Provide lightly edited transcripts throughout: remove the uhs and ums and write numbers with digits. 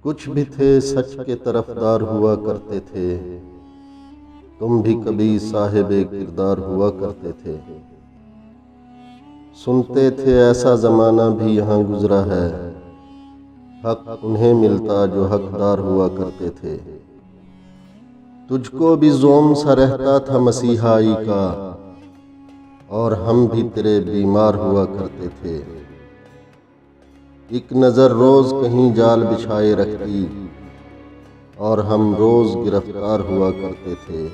کچھ بھی تھے سچ کے طرفدار ہوا کرتے تھے، تم بھی کبھی صاحب کردار ہوا کرتے تھے۔ سنتے تھے ایسا زمانہ بھی یہاں گزرا ہے، حق انہیں ملتا جو حقدار ہوا کرتے تھے۔ تجھ کو بھی زوم سا رہتا تھا مسیحائی کا، اور ہم بھی تیرے بیمار ہوا کرتے تھے۔ ایک نظر روز کہیں جال بچھائے رکھتی، اور ہم روز گرفتار ہوا کرتے تھے۔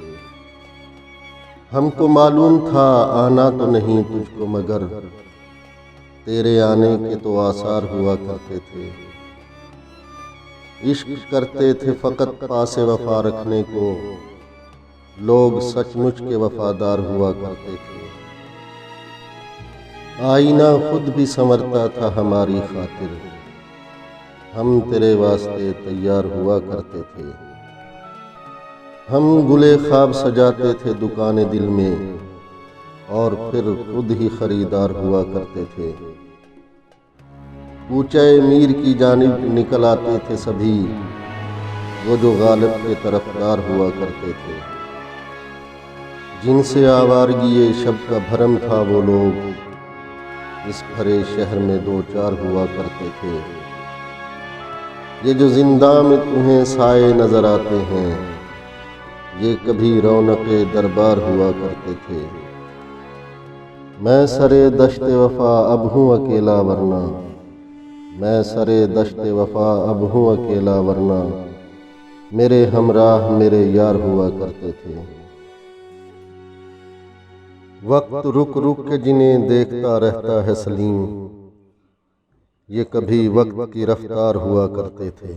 ہم کو معلوم تھا آنا تو نہیں تجھ کو، مگر تیرے آنے کے تو آثار ہوا کرتے تھے۔ عشق کرتے تھے فقط پاس وفا رکھنے کو، لوگ سچ مچ کے وفادار ہوا کرتے تھے۔ آئینہ خود بھی سنورتا تھا ہماری خاطر، ہم تیرے واسطے تیار ہوا کرتے تھے۔ ہم گلے خواب سجاتے تھے دکان دل میں، اور پھر خود ہی خریدار ہوا کرتے تھے۔ کوچہ میر کی جانب نکل آتے تھے سبھی، وہ جو غالب کے طرفدار ہوا کرتے تھے۔ جن سے آوارگی شب کا بھرم تھا وہ لوگ، اس بھرے شہر میں دو چار ہوا کرتے تھے۔ یہ جو زنداں میں تمہیں سائے نظر آتے ہیں، یہ کبھی رونق دربار ہوا کرتے تھے۔ میں سرے دشت وفا اب ہوں اکیلا ورنہ، میں سرے دشت وفا اب ہوں اکیلا ورنہ، میرے ہمراہ میرے یار ہوا کرتے تھے۔ وقت رک رک کے جنہیں دیکھتا رہتا ہے سلیم، یہ کبھی وقت کی رفتار ہوا کرتے تھے۔